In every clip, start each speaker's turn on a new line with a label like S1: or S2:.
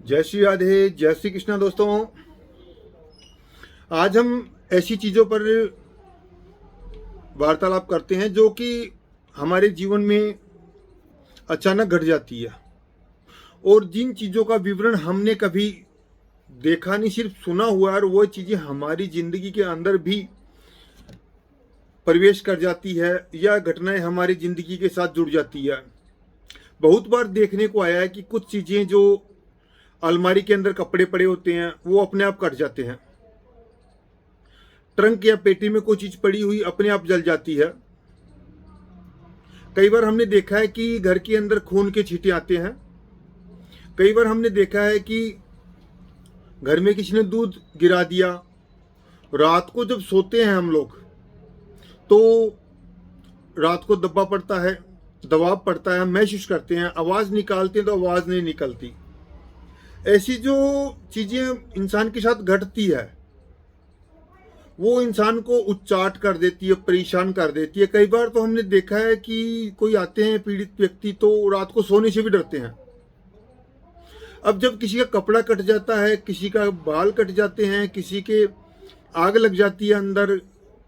S1: जय श्री राधे, जय श्री कृष्णा। दोस्तों, आज हम ऐसी चीज़ों पर वार्तालाप करते हैं जो कि हमारे जीवन में अचानक घट जाती है, और जिन चीज़ों का विवरण हमने कभी देखा नहीं, सिर्फ सुना हुआ है, और वो चीज़ें हमारी ज़िंदगी के अंदर भी प्रवेश कर जाती है या घटनाएं हमारी ज़िंदगी के साथ जुड़ जाती है। बहुत बार देखने को आया है कि कुछ चीज़ें जो अलमारी के अंदर कपड़े पड़े होते हैं वो अपने आप कट जाते हैं। ट्रंक या पेटी में कोई चीज पड़ी हुई अपने आप जल जाती है। कई बार हमने देखा है कि घर के अंदर खून के छींटे आते हैं। कई बार हमने देखा है कि घर में किसी ने दूध गिरा दिया। रात को जब सोते हैं हम लोग तो रात को दबाव पड़ता है, महसूस करते हैं, आवाज निकालते हैं तो आवाज नहीं निकलती। ऐसी जो चीजें इंसान के साथ घटती है वो इंसान को उच्चाट कर देती है, परेशान कर देती है। कई बार तो हमने देखा है कि कोई आते हैं पीड़ित व्यक्ति तो रात को सोने से भी डरते हैं। अब जब किसी का कपड़ा कट जाता है, किसी का बाल कट जाते हैं, किसी के आग लग जाती है अंदर,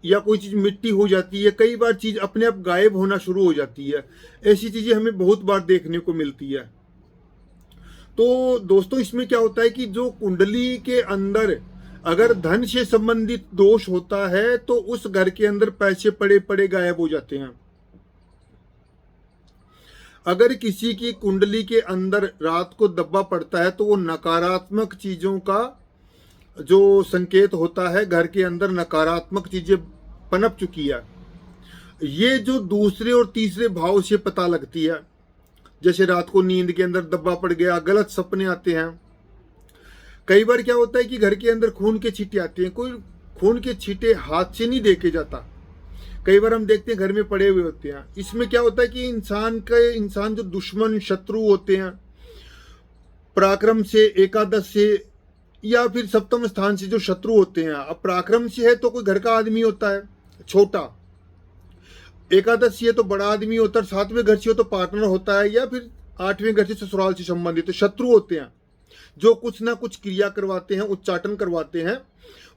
S1: या कोई चीज मिट्टी हो जाती है, कई बार चीज अपने आप गायब होना शुरू हो जाती है। ऐसी चीजें हमें बहुत बार देखने को मिलती है। तो दोस्तों, इसमें क्या होता है कि जो कुंडली के अंदर अगर धन से संबंधित दोष होता है तो उस घर के अंदर पैसे पड़े पड़े गायब हो जाते हैं। अगर किसी की कुंडली के अंदर रात को दब्बा पड़ता है तो वो नकारात्मक चीजों का जो संकेत होता है, घर के अंदर नकारात्मक चीजें पनप चुकी है। ये जो दूसरे और तीसरे भाव से पता लगती है। जैसे रात को नींद के अंदर दब्बा पड़ गया, गलत सपने आते हैं। कई बार क्या होता है कि घर के अंदर खून के छींटे आते हैं। कोई खून के छींटे हाथ से नहीं देखे जाता, कई बार हम देखते हैं घर में पड़े हुए होते हैं। इसमें क्या होता है कि इंसान जो दुश्मन शत्रु होते हैं, पराक्रम से, एकादश से या फिर सप्तम स्थान से जो शत्रु होते हैं। अब पराक्रम से है तो कोई घर का आदमी होता है छोटा, एकादश से है तो बड़ा आदमी होता है, सातवें घर से हो तो पार्टनर होता है, या फिर आठवें घर से ससुराल से संबंधित शत्रु होते हैं जो कुछ ना कुछ क्रिया करवाते हैं, उच्चाटन करवाते हैं।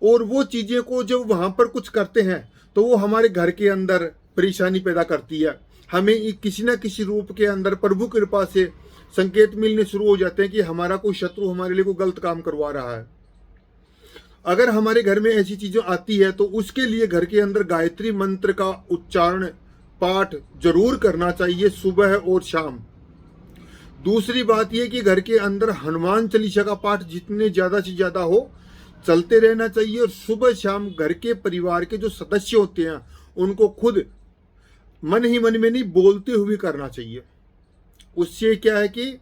S1: और वो चीजें को जब वहां पर कुछ करते हैं तो वो हमारे घर के अंदर परेशानी पैदा करती है। हमें किसी ना किसी रूप के अंदर प्रभु कृपा से संकेत मिलने शुरू हो जाते हैं कि हमारा कोई शत्रु हमारे लिए कोई गलत काम करवा रहा है। अगर हमारे घर में ऐसी चीजें आती है तो उसके लिए घर के अंदर गायत्री मंत्र का उच्चारण पाठ जरूर करना चाहिए, सुबह और शाम। दूसरी बात यह कि घर के अंदर हनुमान चालीसा का पाठ जितने ज्यादा से ज्यादा हो चलते रहना चाहिए। और सुबह शाम घर के परिवार के जो सदस्य होते हैं उनको खुद मन ही मन में नहीं, बोलते हुए करना चाहिए। उससे क्या है कि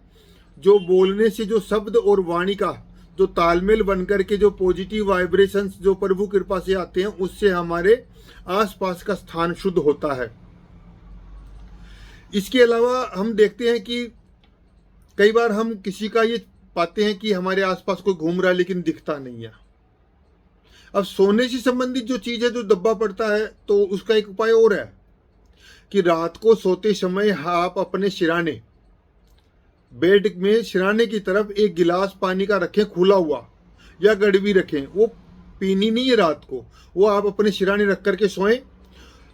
S1: जो बोलने से जो शब्द और वाणी का जो तालमेल बनकर के जो पॉजिटिव वाइब्रेशंस जो प्रभु कृपा से आते हैं, उससे हमारे आसपास का स्थान शुद्ध होता है। इसके अलावा हम देखते हैं कि कई बार हम किसी का ये पाते हैं कि हमारे आसपास कोई घूम रहा है लेकिन दिखता नहीं है। अब सोने से संबंधित जो चीज है, जो दब्बा पड़ता है, तो उसका एक उपाय और है कि रात को सोते समय आप अपने सिराने, बेड में सिराने की तरफ एक गिलास पानी का रखें खुला हुआ, या गड़वी रखें। वो पीनी नहीं है रात को, वो आप अपने सिराने रख करके सोएं।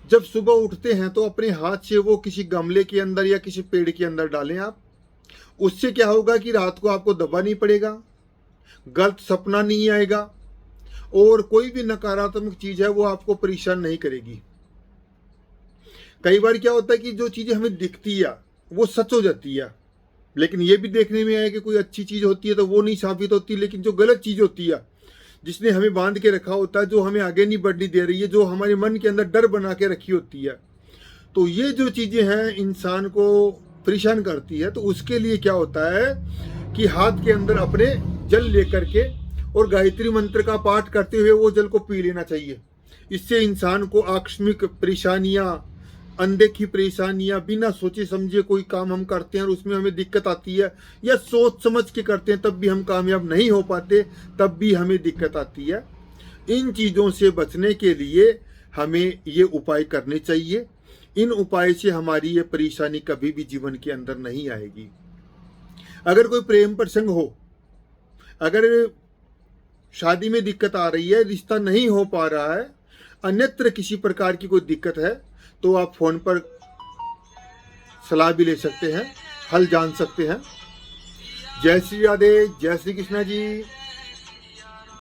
S1: जब सुबह उठते हैं तो अपने हाथ से वो किसी गमले के अंदर या किसी पेड़ के अंदर डालें आप। उससे क्या होगा कि रात को आपको दबा नहीं पड़ेगा, गलत सपना नहीं आएगा, और कोई भी नकारात्मक चीज है वो आपको परेशान नहीं करेगी। कई बार क्या होता है कि जो चीजें हमें दिखती है वो सच हो जाती है, लेकिन ये भी देखने में आया कि कोई अच्छी चीज होती है तो वो नहीं साबित होती। लेकिन जो गलत चीज होती है, जिसने हमें बांध के रखा होता है, जो हमें आगे नहीं बढ़ने दे रही है, जो हमारे मन के अंदर डर बना के रखी होती है, तो ये जो चीजें हैं इंसान को परेशान करती है। तो उसके लिए क्या होता है कि हाथ के अंदर अपने जल लेकर के और गायत्री मंत्र का पाठ करते हुए वो जल को पी लेना चाहिए। इससे इंसान को आकस्मिक परेशानियां, अनदेखी परेशानियां, बिना सोचे समझे कोई काम हम करते हैं और उसमें हमें दिक्कत आती है, या सोच समझ के करते हैं तब भी हम कामयाब नहीं हो पाते, तब भी हमें दिक्कत आती है। इन चीज़ों से बचने के लिए हमें ये उपाय करने चाहिए। इन उपाय से हमारी ये परेशानी कभी भी जीवन के अंदर नहीं आएगी। अगर कोई प्रेम प्रसंग हो अगर शादी में दिक्कत आ रही है, रिश्ता नहीं हो पा रहा है, अन्यत्र किसी प्रकार की कोई दिक्कत है, तो आप फोन पर सलाह भी ले सकते हैं, हल जान सकते हैं। जय श्री राधे, जय श्री कृष्णा जी।